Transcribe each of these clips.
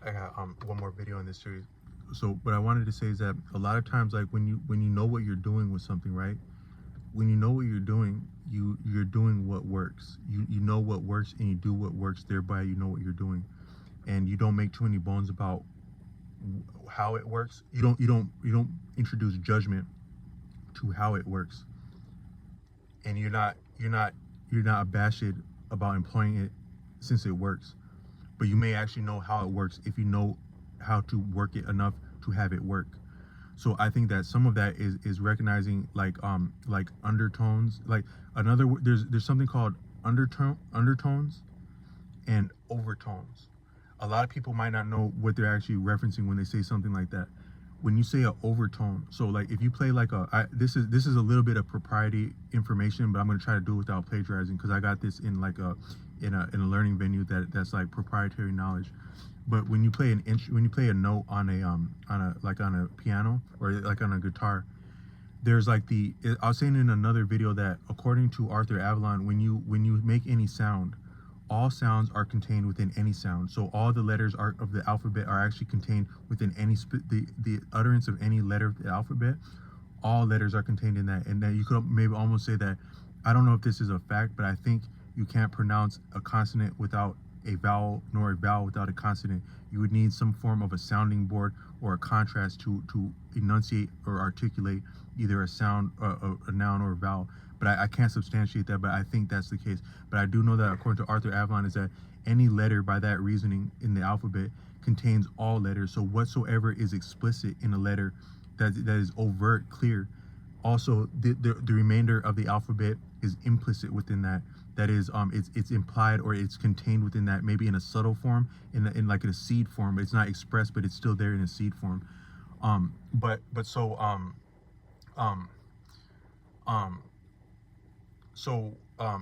I got one more video in this series. So what I wanted to say is that a lot of times, like when you know what you're doing with something, right? When you know what you're doing, you're doing what works. You know what works and you do what works. Thereby, you know what you're doing, and you don't make too many bones about how it works. You don't introduce judgment to how it works, and you're not abashed about employing it since it works. But you may actually know how it works if you know how to work it enough to have it work. So I think that some of that is recognizing like undertones, like there's something called undertones and overtones. A lot of people might not know what they're actually referencing when they say something like that. When you say an overtone, so like if you play like this is a little bit of propriety information, but I'm going to try to do it without plagiarizing because I got this in like a learning venue that's like proprietary knowledge. But when you play when you play a note on a piano or like on a guitar, there's like I was saying in another video that according to Arthur Avalon, when you make any sound, all sounds are contained within any sound. So all the letters of the alphabet are actually contained within the utterance of any letter of the alphabet. All letters are contained in that, and that you could maybe almost say that. I don't know if this is a fact, but I think you can't pronounce a consonant without a vowel, nor a vowel without a consonant. You would need some form of a sounding board or a contrast to enunciate or articulate either a sound, a noun, or a vowel. But I can't substantiate that, but I think that's the case. But I do know that according to Arthur Avalon is that any letter by that reasoning in the alphabet contains all letters. So whatsoever is explicit in a letter that is overt, clear, also the remainder of the alphabet is implicit within that. That is it's implied or it's contained within that, maybe in a subtle form, in like in a seed form. It's not expressed, but it's still there in a seed form. But so um um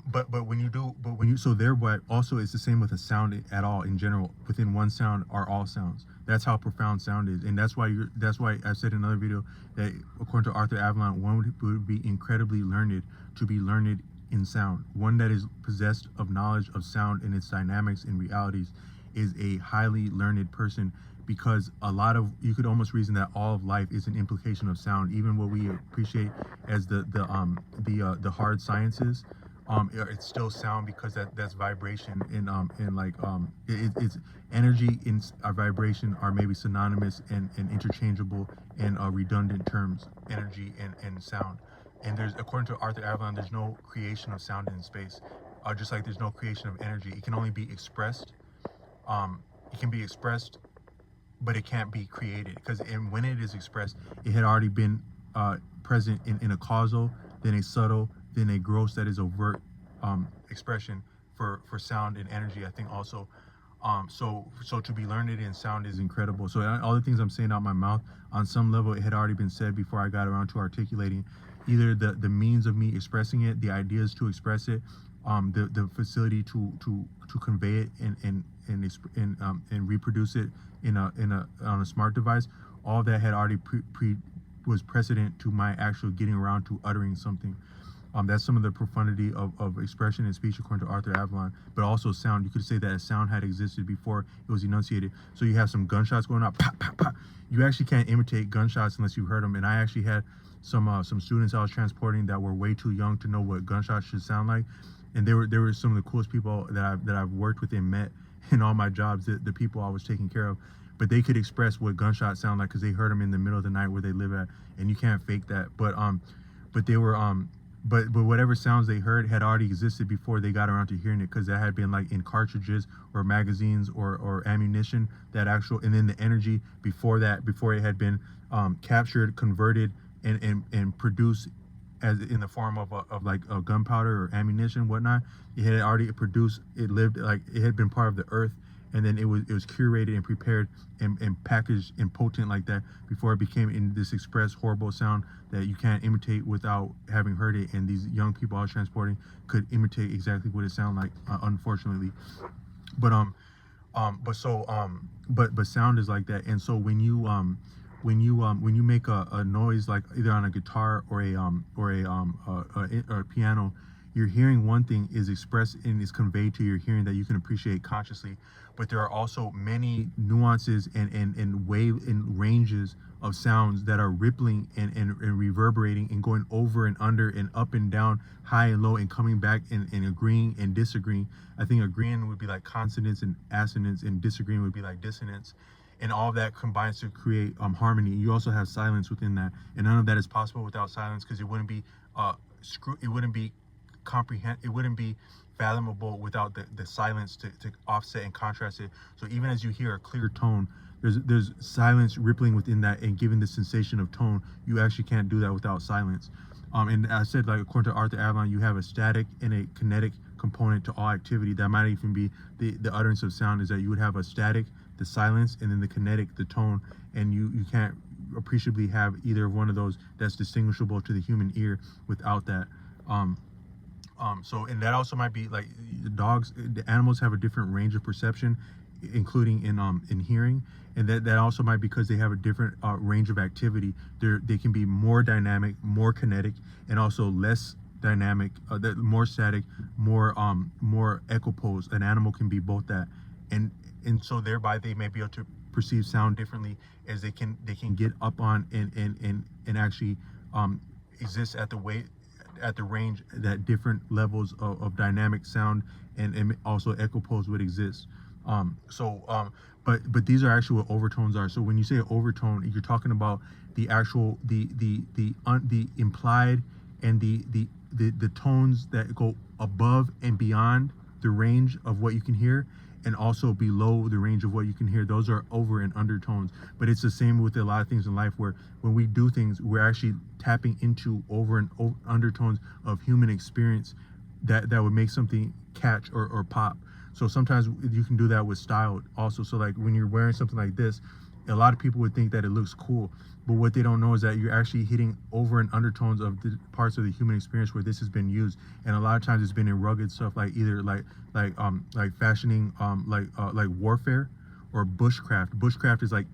but when you do but when you so thereby also it's the same with a sound at all in general. Within one sound are all sounds. That's how profound sound is, and that's why I said in another video that according to Arthur Avalon, one would be incredibly learned to be learned in sound. One that is possessed of knowledge of sound and its dynamics and realities is a highly learned person, because you could almost reason that all of life is an implication of sound. Even what we appreciate as the hard sciences, it's still sound, because that's vibration, and like it's energy and vibration are maybe synonymous and interchangeable and redundant terms, energy and sound. And there's, according to Arthur Avalon, there's no creation of sound in space, just like there's no creation of energy. It can only be expressed. It can be expressed, but it can't be created, because when it is expressed, it had already been present in a causal, then a subtle, then a gross, that is overt expression for sound and energy. I think also, so to be learned in sound is incredible. So all the things I'm saying out my mouth, on some level, it had already been said before I got around to articulating either the means of me expressing it, the ideas to express it, the facility to convey it and reproduce it on a smart device. All that had already was precedent to my actual getting around to uttering something. That's some of the profundity of expression and speech according to Arthur Avalon. But also sound, you could say that a sound had existed before it was enunciated. So you have some gunshots going off, pop, pop, pop. You actually can't imitate gunshots unless you've heard them. And I actually had some students I was transporting that were way too young to know what gunshots should sound like. And they were some of the coolest people that I've worked with and met in all my jobs, the people I was taking care of. But they could express what gunshots sound like because they heard them in the middle of the night where they live at, and you can't fake that. But they were but whatever sounds they heard had already existed before they got around to hearing it, because that had been like in cartridges or magazines or ammunition, that actual, and then the energy before it had been captured, converted, and produced as in the form of like a gunpowder or ammunition, whatnot. It had already produced, it lived, like it had been part of the earth, and then it was curated and prepared and packaged and potent like that before it became in this express horrible sound that you can't imitate without having heard it. And these young people I was transporting could imitate exactly what it sounded like, unfortunately. But but sound is like that. And so when you make a noise, like either on a guitar or a piano, your hearing one thing is expressed and is conveyed to your hearing that you can appreciate consciously, but there are also many nuances and wave and ranges of sounds that are rippling and reverberating and going over and under and up and down, high and low, and coming back and agreeing and disagreeing. I think agreeing would be like consonance and assonance, and disagreeing would be like dissonance, and all of that combines to create harmony. You also have silence within that, and none of that is possible without silence, because it wouldn't be it wouldn't be it wouldn't be fathomable without the silence to offset and contrast it. So even as you hear a clear tone, there's silence rippling within that and giving the sensation of tone. You actually can't do that without silence. And I said, like, according to Arthur Avalon, you have a static and a kinetic component to all activity. That might even be the utterance of sound, is that you would have a static, the silence, and then the kinetic, the tone, and you can't appreciably have either one of those that's distinguishable to the human ear without that. So, and that also might be like the animals have a different range of perception, including in hearing, and that also might be because they have a different range of activity. They can be more dynamic, more kinetic, and also less dynamic, more static, more equipose. An animal can be both that, and so thereby they may be able to perceive sound differently, as they can get up on and actually exist at the range that different levels of dynamic sound and also equipose would exist. But these are actually what overtones are. So when you say overtone, you're talking about the actual the implied and the tones that go above and beyond the range of what you can hear, and also below the range of what you can hear. Those are over and undertones. But it's the same with a lot of things in life, where when we do things, we're actually tapping into over and undertones of human experience that would make something catch or pop. So sometimes you can do that with style also. So like when you're wearing something like this, a lot of people would think that it looks cool, but what they don't know is that you're actually hitting over and undertones of the parts of the human experience where this has been used. And a lot of times it's been in rugged stuff, like either like fashioning like warfare or bushcraft. Bushcraft is like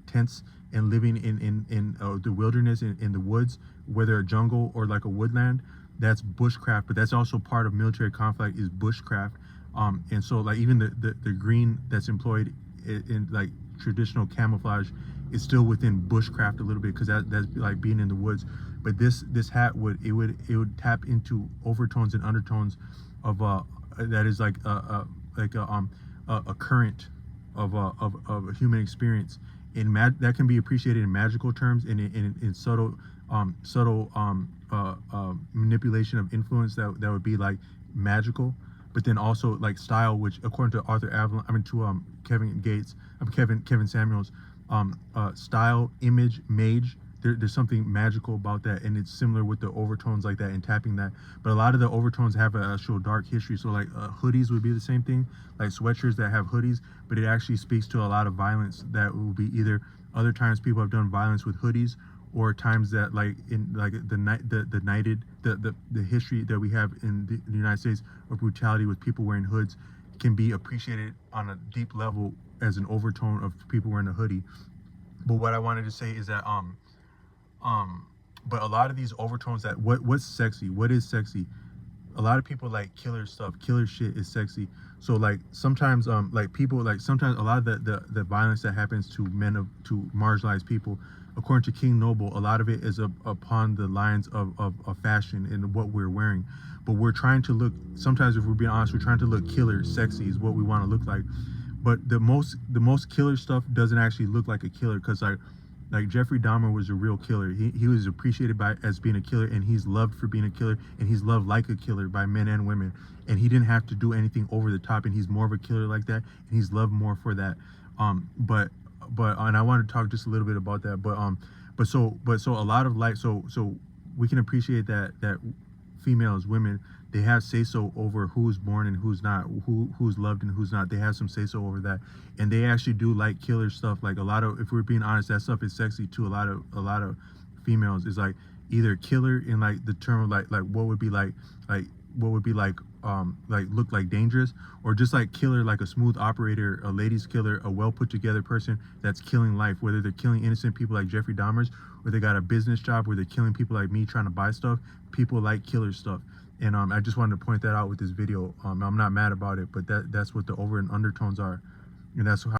tents and living in the wilderness, in the woods, whether a jungle or like a woodland. That's bushcraft, but that's also part of military conflict, is bushcraft. And so like even the green that's employed in like traditional camouflage is still within bushcraft a little bit, because that's like being in the woods. But this hat would tap into overtones and undertones of that is like a current of a human experience that can be appreciated in magical terms, in subtle manipulation of influence that would be like magical. But then also like style, which according to Arthur Avalon, to Kevin Samuels, style, image, mage, there's something magical about that, and it's similar with the overtones like that and tapping that. But a lot of the overtones have an actual dark history. So like hoodies would be the same thing, like sweatshirts that have hoodies, but it actually speaks to a lot of violence that will be either other times people have done violence with hoodies, or times that like in like the history that we have in the United States of brutality with people wearing hoods can be appreciated on a deep level as an overtone of people wearing a hoodie. But what I wanted to say is that but a lot of these overtones, that what's sexy, what is sexy, a lot of people like killer stuff. Killer shit is sexy. So like sometimes like people, like sometimes a lot of the violence that happens to to marginalized people, according to King Noble, a lot of it is upon the lines of fashion and what we're wearing. But we're trying to look, sometimes if we're being honest, we're trying to look killer, sexy is what we want to look like. But the most killer stuff doesn't actually look like a killer, because like Jeffrey Dahmer was a real killer. He was appreciated as being a killer, and he's loved for being a killer, and he's loved like a killer by men and women. And he didn't have to do anything over the top, and he's more of a killer like that, and he's loved more for that. But and I want to talk just a little bit about that. But so a lot of like so we can appreciate that females, women, they have say-so over who's born and who's not, who's loved and who's not. They have some say-so over that, and they actually do like killer stuff. Like a lot of, if we're being honest, that stuff is sexy to a lot of females. Is like either killer in like the term of like what would be like look like dangerous, or just like killer, like a smooth operator, a ladies killer, a well put together person that's killing life, whether they're killing innocent people like Jeffrey Dahmer's, or they got a business job where they're killing people like me trying to buy stuff. People like killer stuff. And I just wanted to point that out with this video. I'm not mad about it, but that's what the over and undertones are, and that's how